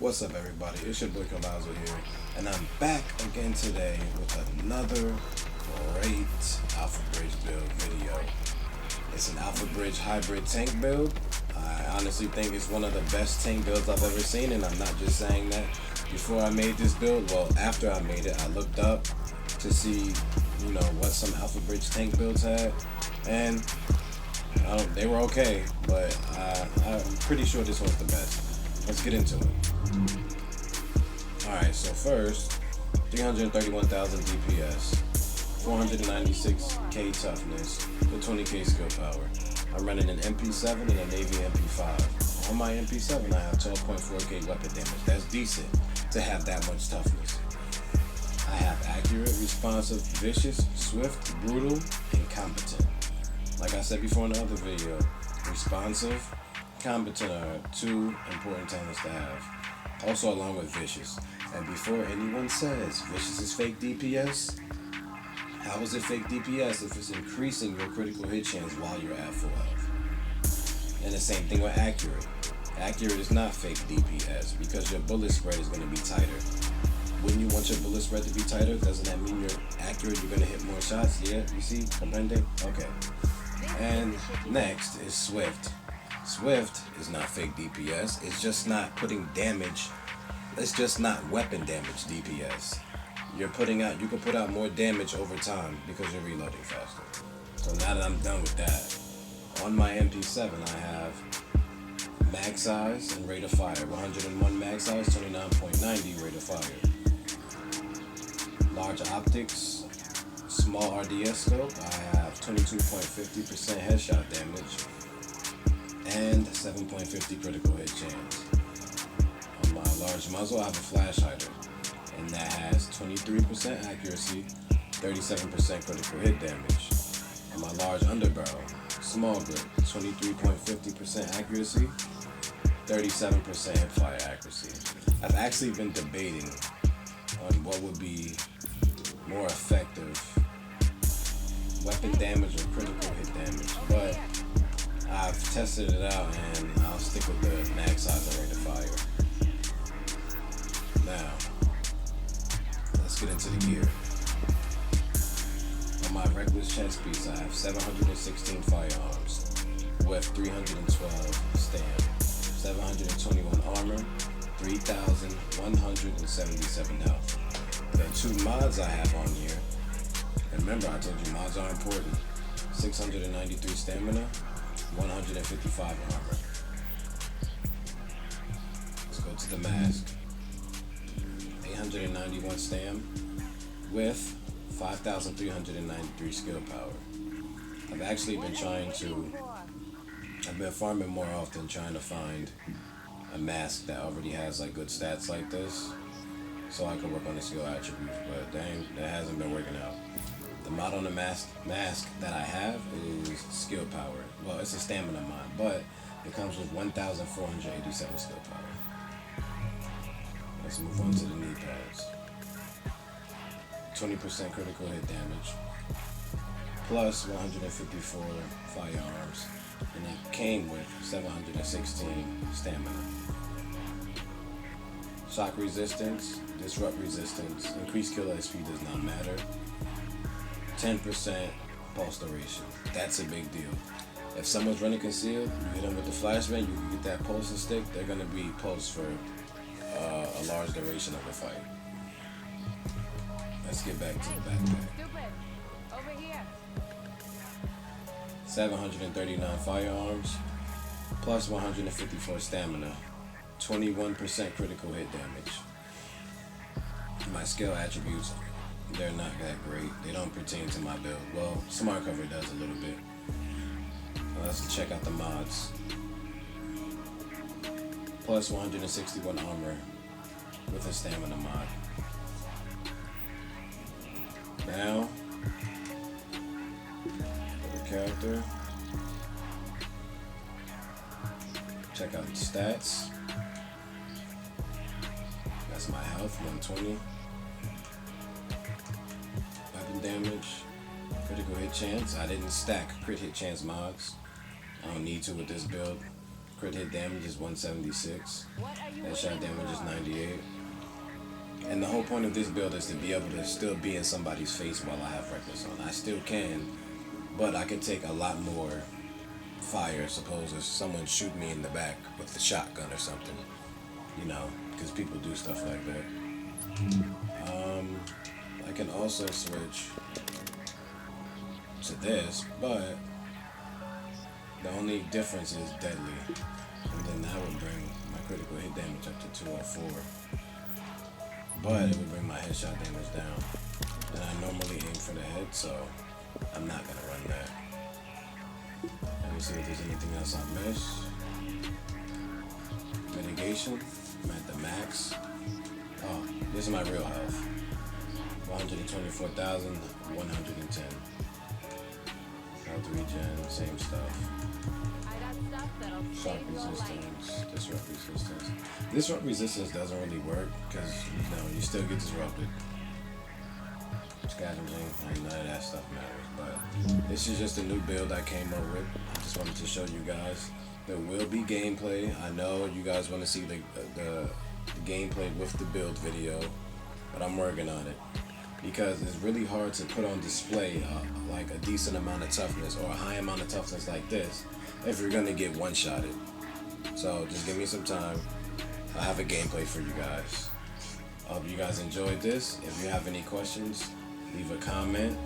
What's up, everybody? It's your boy Colazo here, and I'm back again today with another great Alpha Bridge build video. It's an Alpha Bridge hybrid tank build. I honestly think it's one of the best tank builds I've ever seen, and I'm not just saying that. Before I made this build, well, after I made it, I looked up to see, what some Alpha Bridge tank builds had, and they were okay, but I'm pretty sure this one's the best. Let's get into it. Alright, so first, 331,000 DPS, 496k toughness, with 20k skill power. I'm running an MP7 and a Navy MP5. On my MP7, I have 12.4k weapon damage. That's decent to have that much toughness. I have accurate, responsive, vicious, swift, brutal, and competent. Like I said before in the other video, responsive, competent are two important talents to have. Also along with vicious. And before anyone says vicious is fake DPS, how is it fake DPS if it's increasing your critical hit chance while you're at full health? And the same thing with accurate. Accurate is not fake DPS because your bullet spread is going to be tighter. Wouldn't you want your bullet spread to be tighter? Doesn't that mean you're accurate, you're going to hit more shots? Yeah, you see? Comprende? Okay. And next is Swift. Swift is not fake DPS. It's just not putting damage. It's just not weapon damage DPS. You can put out more damage over time because you're reloading faster. So now that I'm done with that, on my MP7 I have mag size and rate of fire. 101 mag size, 29.90 rate of fire. Large optics, small RDS scope. I have 22.50% headshot damage and 7.50 critical hit chance. On my large muzzle, I have a flash hider, and that has 23% accuracy, 37% critical hit damage. On my large underbarrel, small grip, 23.50% accuracy, 37% hip fire accuracy. I've actually been debating on what would be more effective, weapon damage or critical hit damage, but I've tested it out and I'll stick with the mag size and rate of fire. Now, let's get into the gear. On my reckless chest piece, I have 716 firearms with 312 stamina, 721 armor, 3,177 health. The two mods I have on here, and remember I told you mods are important, 693 stamina, 155 armor. Let's go to the mask. 891 stam with 5,393 skill power. I've been farming more often trying to find a mask that already has like good stats like this so I can work on the skill attributes, but dang, that hasn't been working out. The mod on the mask that I have is skill power. Well, it's a stamina mod, but it comes with 1,487 skill power. Let's move on to the knee pads. 20% critical hit damage, plus 154 firearms, and it came with 716 stamina. Shock resistance, disrupt resistance, increased kill SP does not matter. 10% pulse duration. That's a big deal. If someone's running concealed, you hit them with the flashbang, you can get that pulsing stick, they're going to be pulsed for a large duration of the fight. Let's get back to the backpack. Over here. 739 firearms, plus 154 stamina, 21% critical hit damage. My skill attributes, they're not that great. They don't pertain to my build. Well, Smart Cover does a little bit. Let's check out the mods. Plus 161 armor with a stamina mod. Now, for the character, check out the stats. That's my health, 120. Weapon damage, critical hit chance. I didn't stack crit hit chance mods. I don't need to with this build. Crit hit damage is 176. Headshot damage is 98. And the whole point of this build is to be able to still be in somebody's face while I have Reckless on. I still can, but I can take a lot more fire, suppose if someone shoot me in the back with the shotgun or something, you know, because people do stuff like that. I can also switch to this, but the only difference is deadly, and then that would bring my critical hit damage up to 204, but it would bring my headshot damage down, and I normally aim for the head, so I'm not gonna run that. Let me see if there's anything else I missed. Mitigation, I'm at the max. Oh, this is my real health. 124,110. Health regen, same stuff. Shock resistance, disrupt resistance. Disrupt resistance doesn't really work because, you know, you still get disrupted. Scavenging, none of that stuff matters. But this is just a new build I came up with. I just wanted to show you guys. There will be gameplay. I know you guys want to see the gameplay with the build video, but I'm working on it because it's really hard to put on display like a decent amount of toughness or a high amount of toughness like this if you're gonna get one-shotted. So just give me some time. I'll have a gameplay for you guys. I hope you guys enjoyed this. If you have any questions, leave a comment.